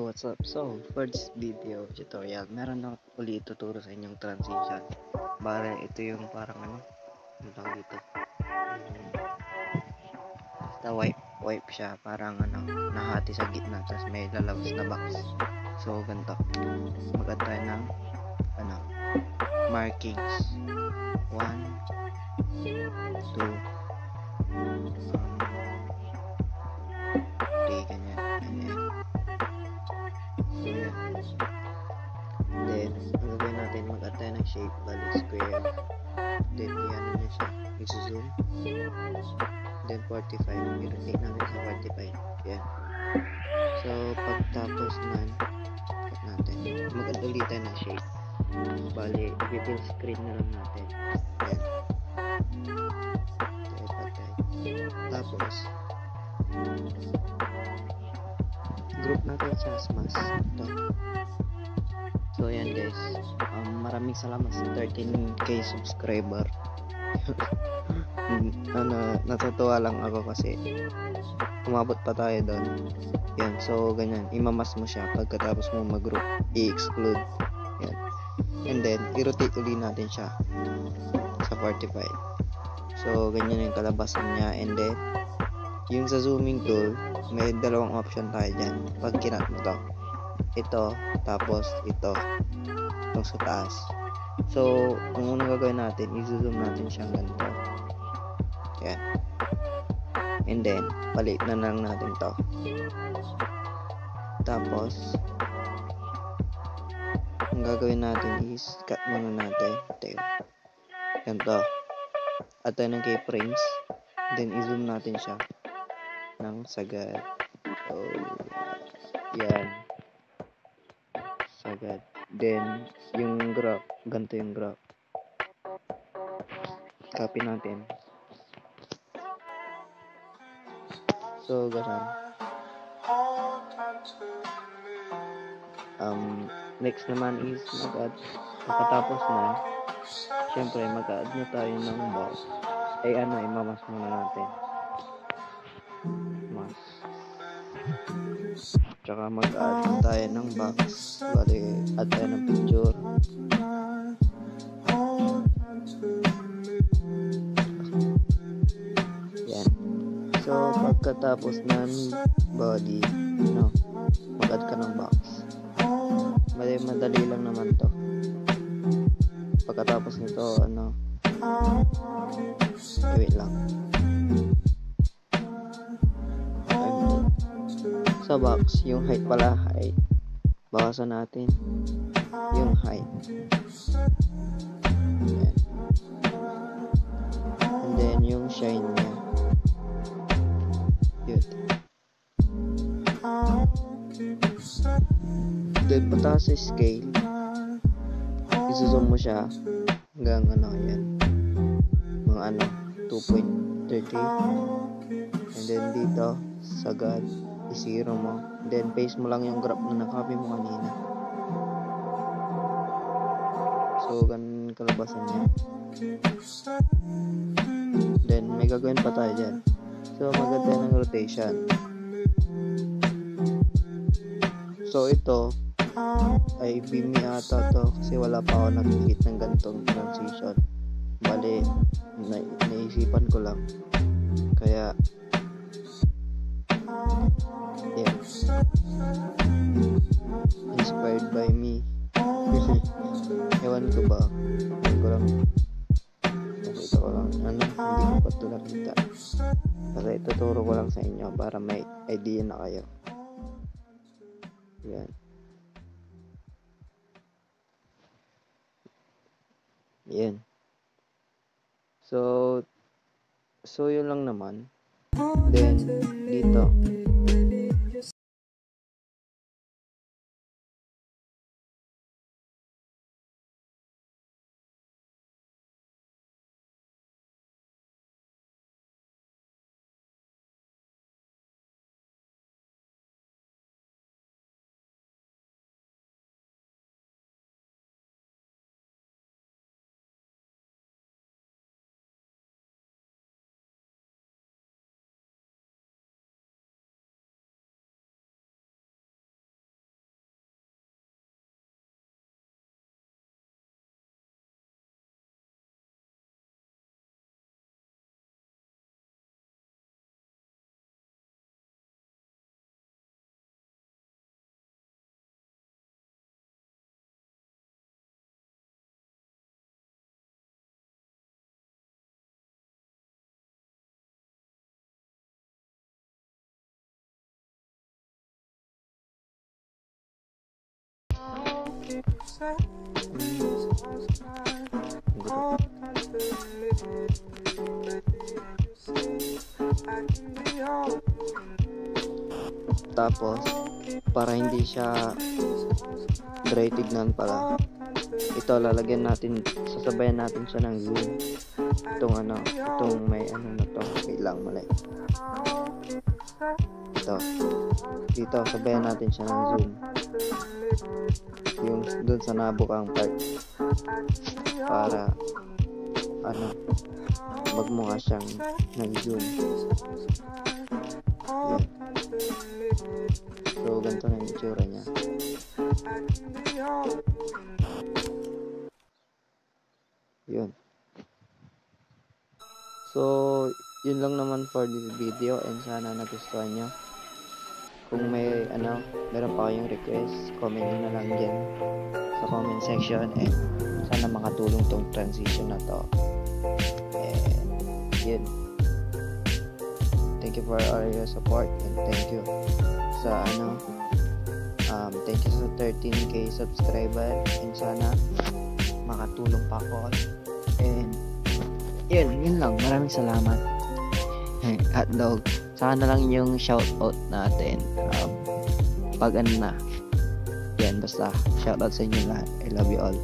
what's up? So, for this video tutorial, meron na ulit ituturo sa inyong transition. Bale, ito yung parang ano tawag dito? Basta wipe siya, parang nahati sa gitna, tapos may lalabas na box. So, ganito. Mag-add tayo ng, markings. 1, 2, 3, ganyan. So, yan. Then, ang gagawin natin, mag-add tayo ng shape, bali square. Then, yan na siya. I-zoom. Then, 45. I-rotate natin sa 45. Yan. So, pagtapos nun, mag-add ulit tayo ng shape. Bali, i-fill screen na lang natin. Yan. Patay. Tapos, group natin siya as mass. Ito. So, yan guys. Maraming salamat sa 13k subscriber. Natutuwa lang ako kasi umabot pa tayo doon. Yan. So, ganyan. Imamas mo siya. Pagkatapos mo mag-group, i-exclude. Yan. And then, i-rotate ulit natin siya sa 45. So, ganyan yung kalabasan niya. And then, yung sa zooming tool, may dalawang option tayo dyan. Pag kinat mo to, ito, tapos ito, itong sa taas. So, ang unang gagawin natin, i-zoom natin siyang ganito. Yan. And then, palit na lang natin to. Tapos, ang gagawin natin is, cut muna natin tail. Ganito. At tayo ng keyframes. Then, i-zoom natin siya ng sagad. So, yan. Sagad. Then, yung graph. Ganito yung graph. Copy natin. So, ganun. Next naman is mag-add. Pagkatapos na, syempre, mag-add na tayo ng box. Imamas muna natin. Mas. Tsaka mag-add tayo ng box. Bali, add tayo ng picture. Yan. So, pagkatapos ng body, mag-add ka ng box. Madali lang naman to. Pagkatapos nito, wait lang. Sa box, yung height pala, bawasan natin yung height. Ayan. And then, yung shine niya. Yun. Then, pataas sa scale, i-zoom mo siya hanggang yan. Mga 2.30. And then, dito, sagad, i-zero mo. Then, paste mo lang yung graph na nakopy mo kanina. So, ganun kalabasan niya. Then, may gagawin pa tayo dyan. So, maganda ng rotation. So, ito, ay beam ata to kasi wala pa ako nag-hit ng ganitong transition. Bali, naisipan ko lang. Kaya, yeah. Inspired by me. Ewan ko ba? Nakita ko lang. Hindi ko pa ito nakita. Kasi ituturo ko lang sa inyo para may idea na kayo. Yan. Yan. So yun lang naman. Then, dito. Group. Tapos, para hindi siya dry tignan pala, ito lalagyan natin, sasabayan natin siya ng zoom. Itong may na to, wait lang, mali. Dito, sabayan natin siya ng zoom. Yung dun sa nabukang part. Para, magmukha siyang nag-zoom. Yan. So, ganito na yung itsura niya. Yun. So, yun lang naman for this video, and sana nagustuhan nyo. Kung may meron pa kayong request, comment nyo na lang dyan sa comment section, and sana makatulong tong transition na to. And yun. Thank you for all your support, and thank you sa thank you sa 13k subscriber, and sana makatulong pa ako. And yun lang, maraming salamat. Hotdog, saka na lang yung shoutout natin pag na yan, basta shoutout sa inyo lahat. I love you all.